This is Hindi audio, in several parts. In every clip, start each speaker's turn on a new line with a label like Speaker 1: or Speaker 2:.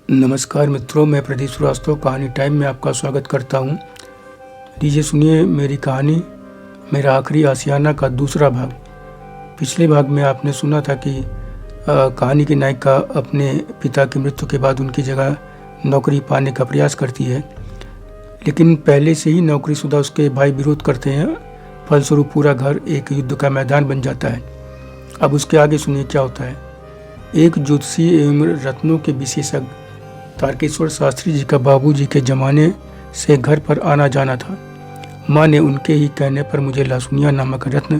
Speaker 1: नमस्कार मित्रों, मैं प्रदीप श्रीवास्तव कहानी टाइम में आपका स्वागत करता हूं। लीजिए सुनिए मेरी कहानी, मेरा आखिरी आशियाना का दूसरा भाग। पिछले भाग में आपने सुना था कि कहानी की नायिका अपने पिता की मृत्यु के बाद उनकी जगह नौकरी पाने का प्रयास करती है, लेकिन पहले से ही नौकरीशुदा उसके भाई विरोध करते हैं। फलस्वरूप पूरा घर एक युद्ध का मैदान बन जाता है। अब उसके आगे सुनिए क्या होता है। एक ज्योतिषी एवं रत्नों के विशेषज्ञ तारकेश्वर शास्त्री जी का बाबूजी के जमाने से घर पर आना जाना था। माँ ने उनके ही कहने पर मुझे लासुनिया नामक रत्न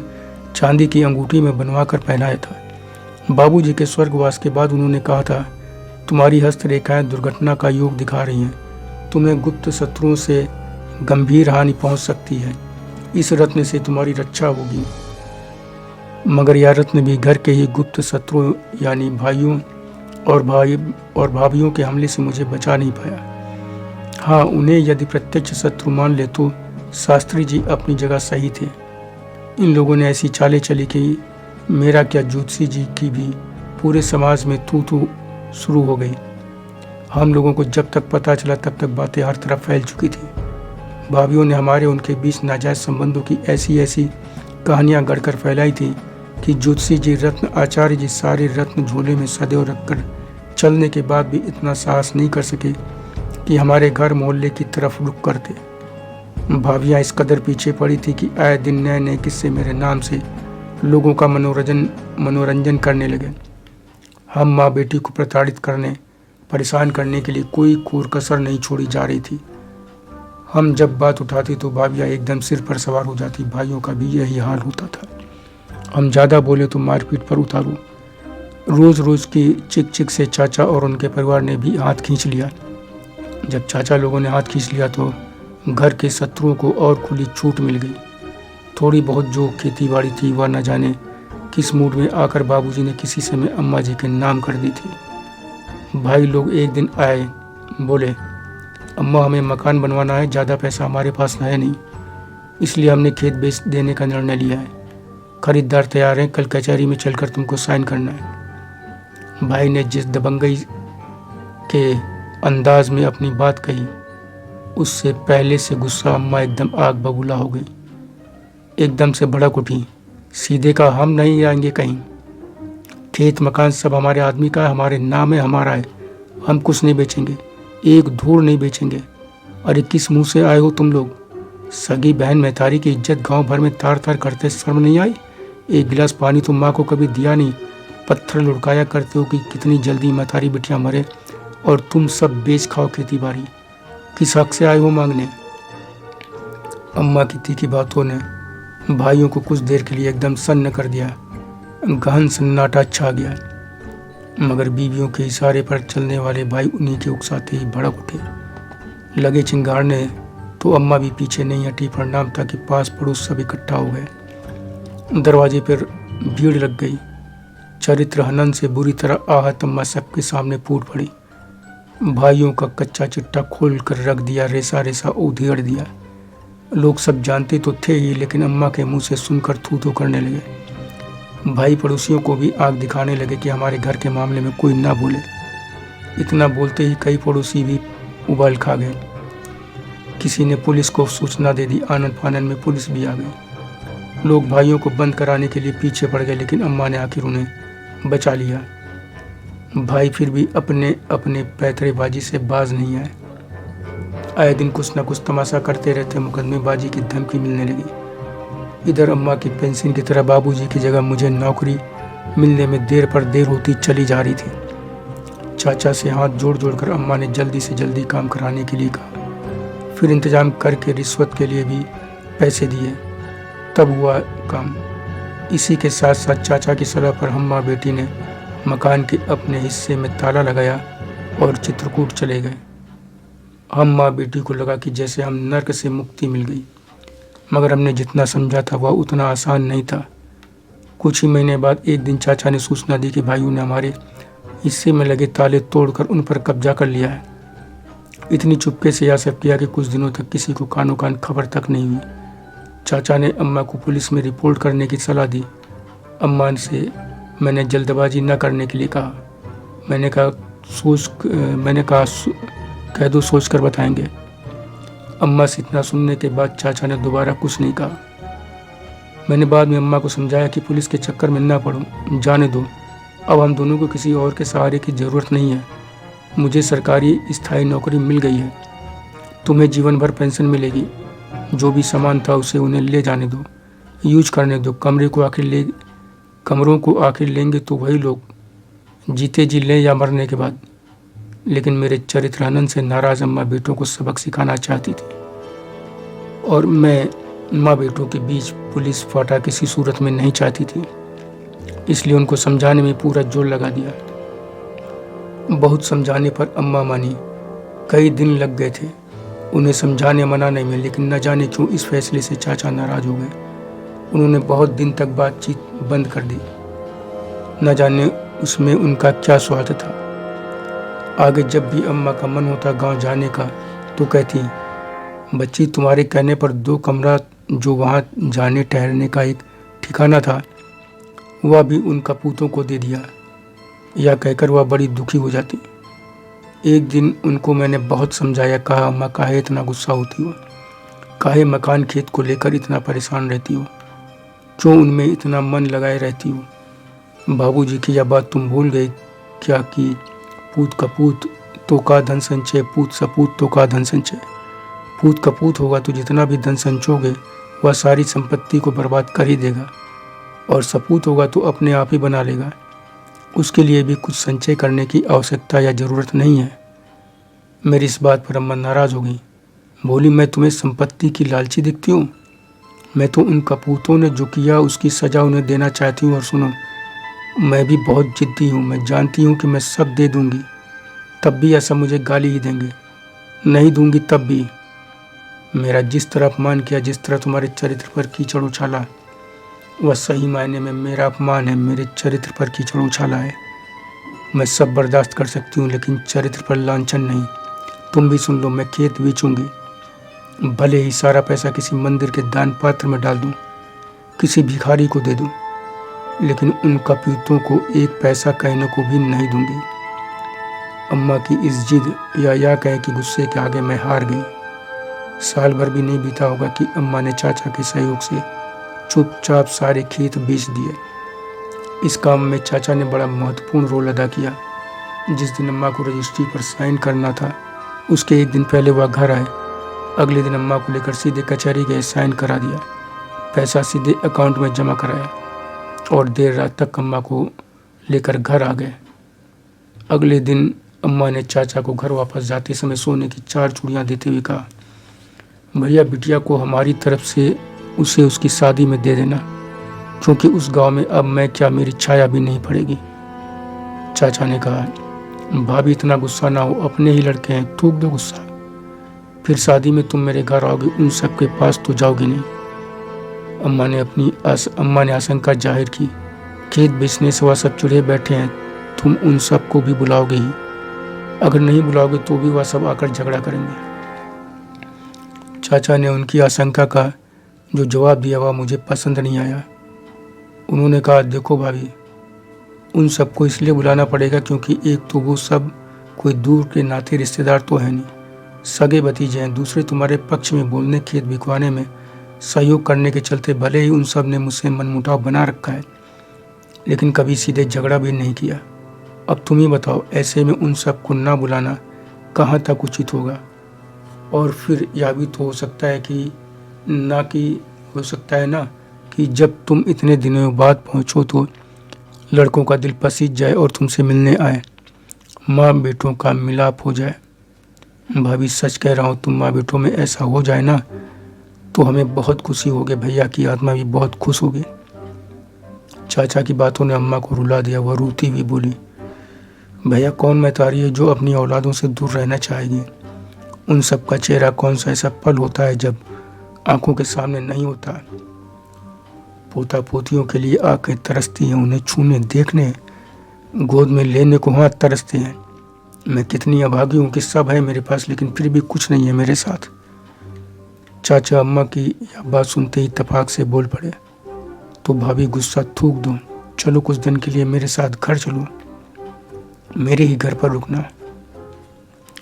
Speaker 1: चांदी की अंगूठी में बनवा कर पहनाया था। बाबूजी के स्वर्गवास के बाद उन्होंने कहा था, तुम्हारी हस्तरेखाएं दुर्घटना का योग दिखा रही हैं। तुम्हें गुप्त शत्रुओं से गंभीर हानि पहुंच सकती है। इस रत्न से तुम्हारी रक्षा होगी। मगर यह रत्न भी घर के ही गुप्त शत्रुओं यानी भाइयों और भाभीियों के हमले से मुझे बचा नहीं पाया। हाँ, उन्हें यदि प्रत्यक्ष शत्रु मान ले तो शास्त्री जी अपनी जगह सही थे। इन लोगों ने ऐसी चालें चली कि मेरा क्या, ज्योतिषी जी की भी पूरे समाज में तू शुरू हो गई। हम लोगों को जब तक पता चला तब तक बातें हर तरफ फैल चुकी थी। भाभीियों ने हमारे उनके बीच नाजायज संबंधों की ऐसी कहानियां गढ़कर फैलाई थी कि ज्योतिषी जी, रत्न आचार्य जी सारे रत्न झोले में सदैव रखकर चलने के बाद भी इतना साहस नहीं कर सके कि हमारे घर मोहल्ले की तरफ रुख करते। भाभियाँ इस कदर पीछे पड़ी थी कि आए दिन नए नए किस्से मेरे नाम से लोगों का मनोरंजन करने लगे। हम माँ बेटी को प्रताड़ित करने, परेशान करने के लिए कोई कोर कसर नहीं छोड़ी जा रही थी। हम जब बात उठाती तो भाभियाँ एकदम सिर पर सवार हो जाती। भाइयों का भी यही हाल होता था। हम ज़्यादा बोले तो मारपीट पर उतारू। रोज़ रोज़ की चिक चिक से चाचा और उनके परिवार ने भी हाथ खींच लिया। जब चाचा लोगों ने हाथ खींच लिया तो घर के शत्रुओं को और खुली छूट मिल गई। थोड़ी बहुत जो खेती बाड़ी थी वह न जाने किस मूड में आकर बाबूजी ने किसी समय अम्मा जी के नाम कर दी थी। भाई लोग एक दिन आए, बोले, अम्मा हमें मकान बनवाना है, ज़्यादा पैसा हमारे पास है नहीं, इसलिए हमने खेत बेच देने का निर्णय लिया है। खरीदार तैयार हैं, कल कचहरी में चलकर तुमको साइन करना है। भाई ने जिस दबंगई के अंदाज में अपनी बात कही, उससे पहले से गुस्सा अम्मा एकदम आग बबूला हो गई। एकदम से भड़क उठी। सीधे कहा, हम नहीं जाएंगे कहीं। खेत मकान सब हमारे आदमी का है, हमारे नाम है, हमारा है। हम कुछ नहीं बेचेंगे, एक धूल नहीं बेचेंगे। अरे किस मुंह से आए हो तुम लोग? सगी बहन महतारी की इज्जत गांव भर में तार तार करते शर्म नहीं आई? एक गिलास पानी तो माँ को कभी दिया नहीं। पत्थर लुढ़काया करते हो कि कितनी जल्दी महतारी बिटियाँ मरे और तुम सब बेच खाओ खेती बाड़ी। किस हक से आए हो मांगने? अम्मा की तीखी बातों ने भाइयों को कुछ देर के लिए एकदम सन्न कर दिया। गहन सन्नाटा छा गया। मगर बीवियों के इशारे पर चलने वाले भाई उन्हीं के उकसाते ही भड़क उठे, लगे चिंगारने। तो अम्मा भी पीछे नहीं हटी। परिणाम था कि पास पड़ोस सब इकट्ठा हो गए। दरवाजे पर भीड़ लग गई। चरित्र हनन से बुरी तरह आहत अम्मा सबके सामने फूट पड़ी। भाइयों का कच्चा चिट्टा खोल कर रख दिया, रेसा रेसा उधेड़ दिया। लोग सब जानते तो थे ही, लेकिन अम्मा के मुंह से सुनकर थू करने लगे। भाई पड़ोसियों को भी आग दिखाने लगे कि हमारे घर के मामले में कोई ना बोले। इतना बोलते ही कई पड़ोसी भी उबाल खा गए। किसी ने पुलिस को सूचना दे दी। आनन फानन में पुलिस भी आ गई। लोग भाइयों को बंद कराने के लिए पीछे पड़ गए, लेकिन अम्मा ने आखिर उन्हें बचा लिया। भाई फिर भी अपने अपने पैतरेबाजी से बाज नहीं आए। आए दिन कुछ न कुछ तमाशा करते रहते। मुकदमेबाजी की धमकी मिलने लगी। इधर अम्मा की पेंशन की तरह बाबूजी की जगह मुझे नौकरी मिलने में देर पर देर होती चली जा रही थी। चाचा से हाथ जोड़ कर अम्मा ने जल्दी से जल्दी काम कराने के लिए कहा। फिर इंतजाम करके रिश्वत के लिए भी पैसे दिए, तब हुआ काम। इसी के साथ साथ चाचा की सलाह पर हम माँ बेटी ने मकान के अपने हिस्से में ताला लगाया और चित्रकूट चले गए। हम माँ बेटी को लगा कि जैसे हम नर्क से मुक्ति मिल गई, मगर हमने जितना समझा था वह उतना आसान नहीं था। कुछ ही महीने बाद एक दिन चाचा ने सूचना दी कि भाइयों ने हमारे हिस्से में लगे ताले तोड़कर उन पर कब्जा कर लिया है। इतनी चुपके से यह सब किया कि कुछ दिनों तक किसी को कानो कान खबर तक नहीं हुई। चाचा ने अम्मा को पुलिस में रिपोर्ट करने की सलाह दी। अम्मा से मैंने जल्दबाजी न करने के लिए कहा। मैंने कहा मैंने कहा कह दो, सोच कर बताएंगे। अम्मा से इतना सुनने के बाद चाचा ने दोबारा कुछ नहीं कहा। मैंने बाद में अम्मा को समझाया कि पुलिस के चक्कर में ना पड़ो, जाने दो, अब हम दोनों को किसी और के सहारे की ज़रूरत नहीं है। मुझे सरकारी स्थायी नौकरी मिल गई है, तुम्हें जीवन भर पेंशन मिलेगी। जो भी सामान था उसे उन्हें ले जाने दो, यूज करने दो। कमरों को आखिर लेंगे तो वही लोग, जीते जी लें या मरने के बाद। लेकिन मेरे चरित्र हनन से नाराज अम्मा बेटों को सबक सिखाना चाहती थी, और मैं माँ बेटों के बीच पुलिस फाटा किसी सूरत में नहीं चाहती थी। इसलिए उनको समझाने में पूरा जोर लगा दिया। बहुत समझाने पर अम्मा मानी। कई दिन लग गए थे उन्हें समझाने मनाने में, लेकिन न जाने क्यों इस फैसले से चाचा नाराज हो गए। उन्होंने बहुत दिन तक बातचीत बंद कर दी। न जाने उसमें उनका क्या स्वार्थ था। आगे जब भी अम्मा का मन होता गांव जाने का तो कहती, बच्ची तुम्हारे कहने पर 2 कमरा जो वहाँ जाने ठहरने का एक ठिकाना था वह भी उन कपूतों को दे दिया। यह कहकर वह बड़ी दुखी हो जाती। एक दिन उनको मैंने बहुत समझाया, कहा अम्मा काहे इतना गुस्सा होती हो, काहे मकान खेत को लेकर इतना परेशान रहती हो, क्यों उनमें इतना मन लगाए रहती हो। बाबूजी की यह बात तुम भूल गई क्या कि पूत कपूत तो का धन संचय, पूत सपूत तो का धन संचय। पूत कपूत होगा तो जितना भी धन संचोगे वह सारी संपत्ति को बर्बाद कर ही देगा, और सपूत होगा तो अपने आप ही बना लेगा। उसके लिए भी कुछ संचय करने की आवश्यकता या ज़रूरत नहीं है। मेरी इस बात पर अम्मा नाराज़ हो गई। बोली, मैं तुम्हें संपत्ति की लालची दिखती हूँ? मैं तो उन कपूतों ने जो किया उसकी सज़ा उन्हें देना चाहती हूँ। और सुनो, मैं भी बहुत जिद्दी हूँ। मैं जानती हूँ कि मैं सब दे दूँगी, तब भी ऐसा मुझे गाली ही देंगे। नहीं दूँगी तब भी। मेरा जिस तरह अपमान किया, जिस तरह तुम्हारे चरित्र पर कीचड़ उछाला, वह सही मायने में मेरा अपमान है। मेरे चरित्र पर कीचड़ उछाला है। मैं सब बर्दाश्त कर सकती हूँ, लेकिन चरित्र पर लांछन नहीं। तुम भी सुन लो, मैं खेत बेचूंगी, भले ही सारा पैसा किसी मंदिर के दान पात्र में डाल दूं, किसी भिखारी को दे दूं, लेकिन उन कपूतों को एक पैसा कहने को भी नहीं दूंगी। अम्मा की इस जिद या कहें कि गुस्से के आगे मैं हार गई। साल भर भी नहीं बीता होगा कि अम्मा ने चाचा के सहयोग से चुपचाप सारे खेत बेच दिए। इस काम में चाचा ने बड़ा महत्वपूर्ण रोल अदा किया। जिस दिन अम्मा को रजिस्ट्री पर साइन करना था उसके एक दिन पहले वह घर आए। अगले दिन अम्मा को लेकर सीधे कचहरी गए, साइन करा दिया, पैसा सीधे अकाउंट में जमा कराया, और देर रात तक अम्मा को लेकर घर आ गए। अगले दिन अम्मा ने चाचा को घर वापस जाते समय सोने की 4 चूड़ियाँ देते हुए कहा, भैया बिटिया को हमारी तरफ से उसे उसकी शादी में दे देना, क्योंकि उस गांव में अब मैं क्या, मेरी छाया भी नहीं पड़ेगी। चाचा ने कहा, भाभी इतना गुस्सा ना हो, अपने ही लड़के हैं, थूक दो गुस्सा। फिर शादी में तुम मेरे घर आओगे, उन सब के पास तो जाओगी नहीं। अम्मा ने आशंका जाहिर की, खेत बेचने से वह सब चुड़े बैठे हैं, तुम उन सब को भी बुलाओगे ही। अगर नहीं बुलाओगे तो भी वह सब आकर झगड़ा करेंगे। चाचा ने उनकी आशंका का जो जवाब दिया वह मुझे पसंद नहीं आया। उन्होंने कहा, देखो भाभी, उन सबको इसलिए बुलाना पड़ेगा क्योंकि एक तो वो सब कोई दूर के नाते रिश्तेदार तो है नहीं, सगे भतीजे हैं। दूसरे तुम्हारे पक्ष में बोलने, खेत बिकवाने में सहयोग करने के चलते भले ही उन सब ने मुझसे मनमुटाव बना रखा है, लेकिन कभी सीधे झगड़ा भी नहीं किया। अब तुम ही बताओ, ऐसे में उन सबको ना बुलाना कहाँ तक उचित होगा। और फिर यह भी तो हो सकता है ना कि जब तुम इतने दिनों बाद पहुँचो तो लड़कों का दिल पसीज जाए और तुमसे मिलने आए, माँ बेटों का मिलाप हो जाए। भाभी सच कह रहा हूँ, तुम माँ बेटों में ऐसा हो जाए ना तो हमें बहुत खुशी होगी, भैया की आत्मा भी बहुत खुश होगी। चाचा की बातों ने अम्मा को रुला दिया। वह रोती हुई बोली, भैया कौन महतारी है जो अपनी औलादों से दूर रहना चाहेगी। उन सब का चेहरा कौन सा ऐसा पल होता है जब आंखों के सामने नहीं होता। पोता पोतियों के लिए आंखें तरसती हैं, उन्हें छूने, देखने, गोद में लेने को हाथ तरसते हैं। मैं कितनी अभागी हूँ कि सब है मेरे पास, लेकिन फिर भी कुछ नहीं है मेरे साथ। चाचा अम्मा की यह बात सुनते ही तपाक से बोल पड़े, तो भाभी गुस्सा थूक दो, चलो कुछ दिन के लिए मेरे साथ घर चलो। मेरे ही घर पर रुकना।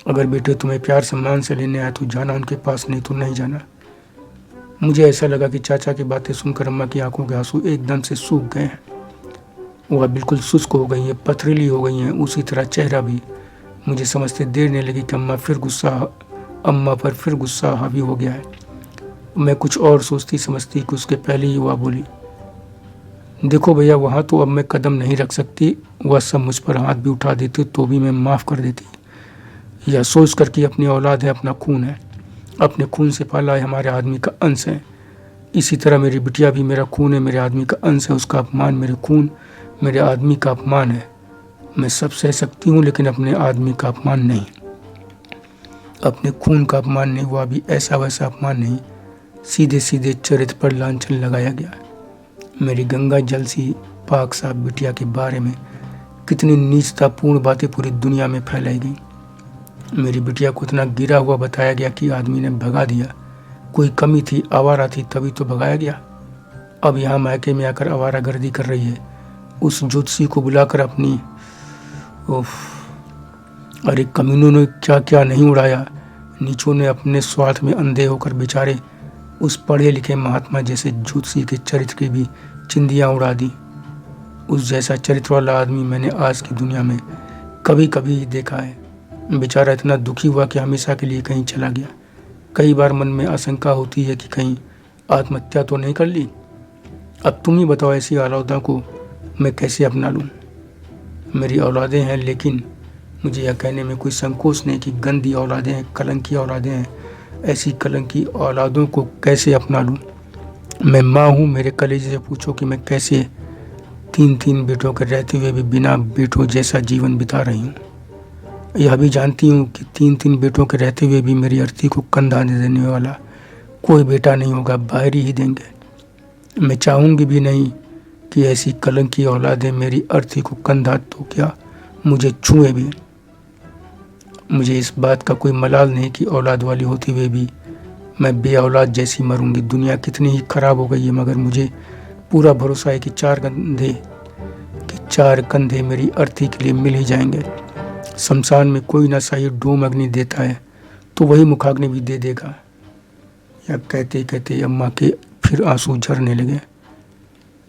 Speaker 1: अगर बेटे तुम्हें प्यार सम्मान से लेने आए तो जाना उनके पास, नहीं तो नहीं जाना। मुझे ऐसा लगा कि चाचा की बातें सुनकर अम्मा की आंखों के आंसू एकदम से सूख गए हैं। वह बिल्कुल शुष्क हो गई हैं, पथरीली हो गई हैं, उसी तरह चेहरा भी। मुझे समझते देर नहीं लगी कि अम्मा पर फिर गुस्सा हावी हो गया है। मैं कुछ और सोचती समझती कि उसके पहले ही वह बोली, देखो भैया, वहाँ तो अब मैं कदम नहीं रख सकती। वह सब मुझ पर हाथ भी उठा देते तो भी मैं माफ़ कर देती। यह सोच कर कि अपनी औलाद है, अपना खून है, अपने खून से पाला है, हमारे आदमी का अंश है। इसी तरह मेरी बिटिया भी मेरा खून है, मेरे आदमी का अंश है। उसका अपमान मेरे खून, मेरे आदमी का अपमान है। मैं सब सह सकती हूँ, लेकिन अपने आदमी का अपमान नहीं, अपने खून का अपमान नहीं, वह भी ऐसा वैसा अपमान नहीं। सीधे सीधे चरित्र पर लांछन लगाया गया। मेरी गंगा जल सी पाक साफ बिटिया के बारे में कितनी नीचतापूर्ण बातें पूरी दुनिया में फैलाई गई। मेरी बिटिया को इतना गिरा हुआ बताया गया कि आदमी ने भगा दिया। कोई कमी थी, आवारा थी, तभी तो भगाया गया। अब यहाँ मायके में आकर आवारागर्दी कर रही है। उस ज्योतिषी को बुलाकर अपनी अरे कमीनों ने क्या क्या नहीं उड़ाया। नीचों ने अपने स्वार्थ में अंधे होकर बेचारे उस पढ़े लिखे महात्मा जैसे ज्योतिषी के चरित्र की भी चिंदियाँ उड़ा दी। उस जैसा चरित्र वाला आदमी मैंने आज की दुनिया में कभी कभी ही देखा है। बेचारा इतना दुखी हुआ कि हमेशा के लिए कहीं चला गया। कई बार मन में आशंका होती है कि कहीं आत्महत्या तो नहीं कर ली। अब तुम ही बताओ, ऐसी औलादों को मैं कैसे अपना लूँ। मेरी औलादें हैं, लेकिन मुझे यह कहने में कोई संकोच नहीं कि गंदी औलादें हैं, कलंकी औलादें हैं। ऐसी कलंकी औलादों को कैसे अपना लूँ। मैं माँ हूँ, मेरे कलेजे से पूछो कि मैं कैसे तीन बेटों के रहते हुए भी बिना बेटों जैसा जीवन बिता रही हूँ। यह भी जानती हूँ कि तीन बेटों के रहते हुए भी मेरी अर्थी को कंधा देने वाला कोई बेटा नहीं होगा, बाहर ही देंगे। मैं चाहूँगी भी नहीं कि ऐसी कलंकी औलादें मेरी अर्थी को कंधा तो क्या मुझे छुए भी। मुझे इस बात का कोई मलाल नहीं कि औलाद वाली होते हुए भी मैं बे औलाद जैसी मरूंगी। दुनिया कितनी ही खराब हो गई है, मगर मुझे पूरा भरोसा है कि चार कंधे मेरी अर्थी के लिए मिल ही जाएंगे। शमशान में कोई ना सही डोम अग्नि देता है तो वही मुखाग्नि भी दे देगा। या कहते कहते अम्मा के फिर आंसू झरने लगे।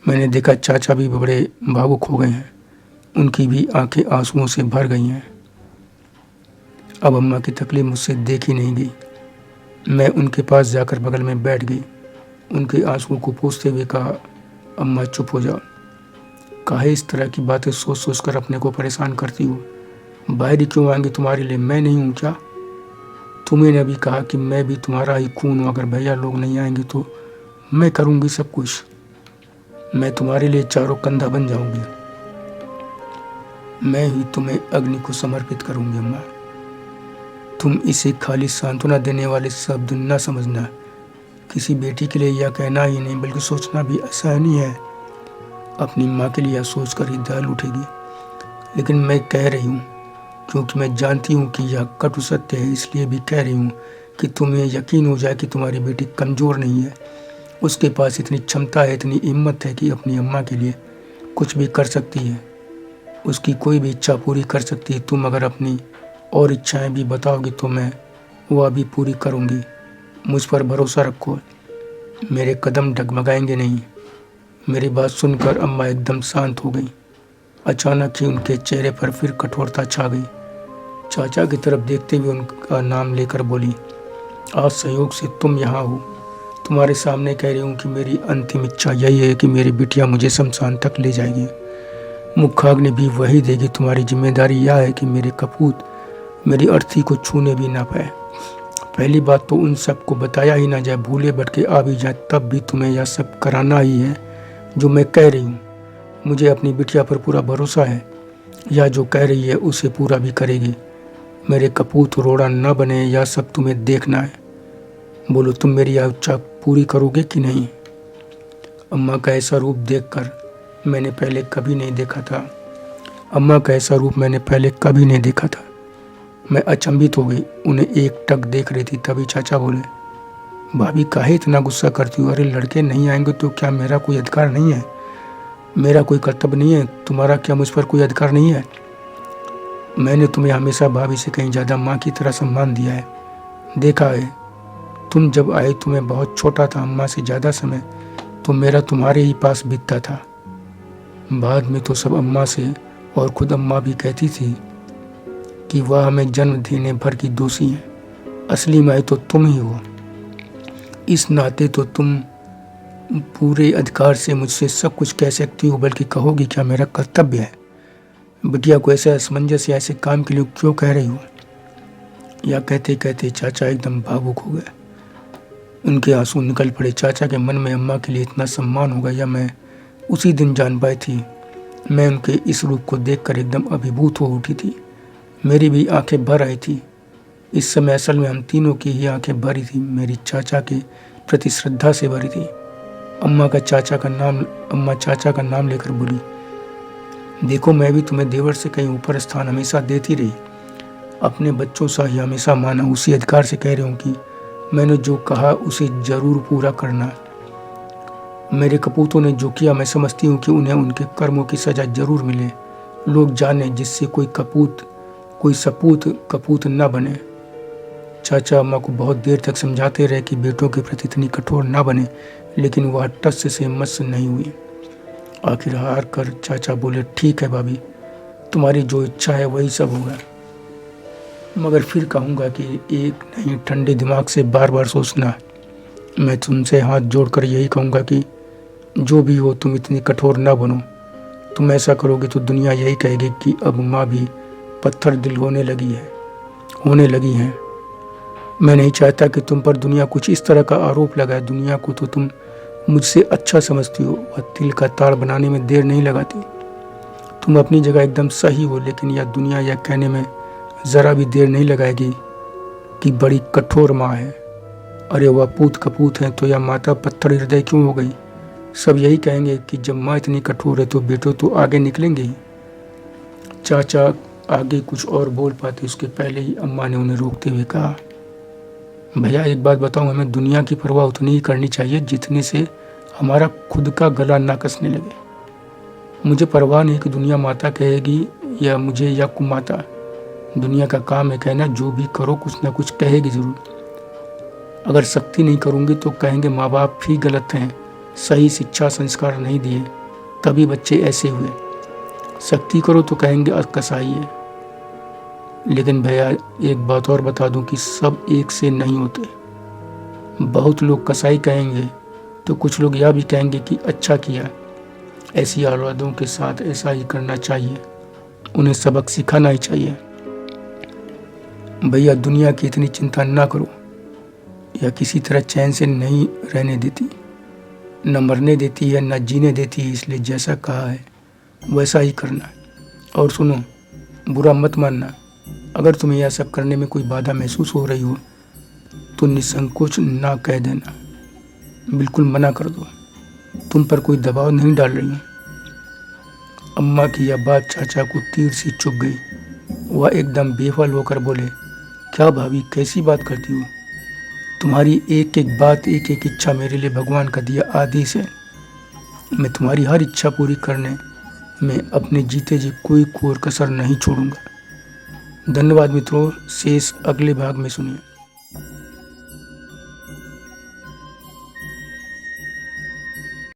Speaker 1: मैंने देखा चाचा भी बड़े भावुक हो गए हैं, उनकी भी आंखें आंसुओं से भर गई हैं। अब अम्मा की तकलीफ मुझसे देखी नहीं गई। मैं उनके पास जाकर बगल में बैठ गई। उनके आंसुओं को पोंछते हुए कहा, अम्मा चुप हो जाओ। काहे इस तरह की बातें सोच सोच कर अपने को परेशान करती हो। बाहरी क्यों आएंगे तुम्हारे लिए, मैं नहीं हूँ क्या। तुम्हें ने भी कहा कि मैं भी तुम्हारा ही खून हूँ। अगर भैया लोग नहीं आएंगे तो मैं करूँगी सब कुछ। मैं तुम्हारे लिए चारों कंधा बन जाऊंगी। मैं ही तुम्हें अग्नि को समर्पित करूंगी। अम्मा, तुम इसे खाली सांत्वना देने वाले शब्द न समझना। किसी बेटी के लिए यह कहना ही नहीं बल्कि सोचना भी आसान ही है। अपनी माँ के लिए यह सोच कर ही दाल उठेगी, लेकिन मैं कह रही हूँ क्योंकि मैं जानती हूँ कि यह कटु सत्य है, इसलिए भी कह रही हूँ कि तुम्हें यकीन हो जाए कि तुम्हारी बेटी कमज़ोर नहीं है। उसके पास इतनी क्षमता है, इतनी हिम्मत है कि अपनी अम्मा के लिए कुछ भी कर सकती है। उसकी कोई भी इच्छा पूरी कर सकती है। तुम अगर अपनी और इच्छाएं भी बताओगी तो मैं वह भी पूरी करूँगी। मुझ पर भरोसा रखो, मेरे कदम डगमगाएंगे नहीं। मेरी बात सुनकर अम्मा एकदम शांत हो गई। अचानक ही उनके चेहरे पर फिर कठोरता छा गई। चाचा की तरफ देखते हुए उनका नाम लेकर बोली, आज संयोग से तुम यहाँ हो। तुम्हारे सामने कह रही हूँ कि मेरी अंतिम इच्छा यही है कि मेरी बिटिया मुझे शमशान तक ले जाएगी, मुखाग्नि भी वही देगी। तुम्हारी जिम्मेदारी यह है कि मेरे कपूत मेरी अर्थी को छूने भी ना पाए। पहली बात तो उन सबको बताया ही ना जाए, भूले भटके आ भी जाए तब भी तुम्हें यह सब कराना ही है जो मैं कह रही हूँ। मुझे अपनी बिटिया पर पूरा भरोसा है, यह जो कह रही है उसे पूरा भी करेगी। मेरे कपूत रोड़ा न बने, यह सब तुम्हें देखना है। बोलो, तुम मेरी यह इच्छा पूरी करोगे कि नहीं। अम्मा का ऐसा रूप देखकर मैंने पहले कभी नहीं देखा था। अम्मा का ऐसा रूप मैंने पहले कभी नहीं देखा था। मैं अचंभित हो गई, उन्हें एक टक देख रही थी। तभी चाचा बोले, भाभी काहे इतना गुस्सा करती हो। अरे लड़के नहीं आएंगे तो क्या मेरा कोई अधिकार नहीं है, मेरा कोई कर्तव्य नहीं है, तुम्हारा क्या मुझ पर कोई अधिकार नहीं है। मैंने तुम्हें हमेशा भाभी से कहीं ज़्यादा माँ की तरह सम्मान दिया है। देखा है, तुम जब आए तो मैं बहुत छोटा था। अम्मा से ज़्यादा समय तो मेरा तुम्हारे ही पास बीतता था। बाद में तो सब अम्मा से और खुद अम्मा भी कहती थी कि वह हमें जन्म देने भर की दोषी हैं। असली माँ तो तुम ही हो। इस नाते तो तुम पूरे अधिकार से मुझसे सब कुछ कह सकती हो, बल्कि कहोगी क्या मेरा कर्तव्य है। बिटिया को ऐसे असमंजस या ऐसे काम के लिए क्यों कह रही हो? या कहते कहते चाचा एकदम भावुक हो गए। उनके आंसू निकल पड़े। चाचा के मन में अम्मा के लिए इतना सम्मान होगा यह मैं उसी दिन जान पाई थी। मैं उनके इस रूप को देखकर एकदम अभिभूत हो उठी थी। मेरी भी आंखें भर आई थी। इस समय असल में हम तीनों की ही आंखें भरी थी। मेरी चाचा के प्रति श्रद्धा से भरी थी। अम्मा चाचा का नाम लेकर बोली, देखो मैं भी तुम्हें देवर से कहीं ऊपर स्थान हमेशा देती रही, अपने बच्चों सा ही हमेशा माना। उसी अधिकार से कह रही हूँ कि मैंने जो कहा उसे जरूर पूरा करना। मेरे कपूतों ने जो किया मैं समझती हूँ कि उन्हें उनके कर्मों की सजा जरूर मिले। लोग जाने जिससे कोई सपूत कपूत न बने। चाचा अम्मा को बहुत देर तक समझाते रहे कि बेटों के प्रति इतनी कठोर न बने, लेकिन वह टस से हिम्मत से नहीं हुई। आखिर हार कर चाचा बोले, ठीक है भाभी, तुम्हारी जो इच्छा है वही सब होगा। मगर फिर कहूँगा कि एक नहीं, ठंडे दिमाग से बार बार सोचना। मैं तुमसे हाथ जोड़कर यही कहूँगा कि जो भी हो तुम इतनी कठोर ना बनो। तुम ऐसा करोगे तो दुनिया यही कहेगी कि अब माँ भी पत्थर दिल होने लगी हैं। मैं नहीं चाहता कि तुम पर दुनिया कुछ इस तरह का आरोप लगाए। दुनिया को तो तुम मुझसे अच्छा समझती हो, वह तिल का ताड़ बनाने में देर नहीं लगाती। तुम अपनी जगह एकदम सही हो, लेकिन यह दुनिया यह कहने में ज़रा भी देर नहीं लगाएगी कि बड़ी कठोर माँ है। अरे वह पूत कपूत हैं तो यह माता पत्थर हृदय क्यों हो गई? सब यही कहेंगे कि जब माँ इतनी कठोर है तो बेटो तो आगे निकलेंगे ही। चाचा आगे कुछ और बोल पाते उसके पहले ही अम्मा ने उन्हें रोकते हुए कहा, भैया एक बात बताऊं, हमें दुनिया की परवाह उतनी ही करनी चाहिए जितने से हमारा खुद का गला ना कसने लगे। मुझे परवाह नहीं कि दुनिया माता कहेगी या मुझे या कुमाता। दुनिया का काम है कहना, जो भी करो कुछ ना कुछ कहेगी जरूर। अगर सख्ती नहीं करूंगी तो कहेंगे माँ बाप ही गलत हैं, सही शिक्षा संस्कार नहीं दिए तभी बच्चे ऐसे हुए। सख्ती करो तो कहेंगे कसाई है। लेकिन भैया एक बात और बता दूं कि सब एक से नहीं होते। बहुत लोग कसाई कहेंगे तो कुछ लोग यह भी कहेंगे कि अच्छा किया, ऐसी औलादों के साथ ऐसा ही करना चाहिए, उन्हें सबक सिखाना ही चाहिए। भैया दुनिया की इतनी चिंता ना करो, यह किसी तरह चैन से नहीं रहने देती, न मरने देती है न जीने देती है। इसलिए जैसा कहा है वैसा ही करना। और सुनो, बुरा मत मानना, अगर तुम्हें यह सब करने में कोई बाधा महसूस हो रही हो तो निसंकोच ना कह देना, बिल्कुल मना कर दो। तुम पर कोई दबाव नहीं डाल रही हूँ। अम्मा की यह बात चाचा को तीर सी चुभ गई। वह एकदम बेफल होकर बोले, क्या भाभी कैसी बात करती हो? तुम्हारी एक एक बात एक एक इच्छा मेरे लिए भगवान का दिया आदेश है। मैं तुम्हारी हर इच्छा पूरी करने में अपने जीते जी कोई कोर कसर नहीं छोड़ूंगा। धन्यवाद मित्रों, शेष अगले भाग में सुनिए।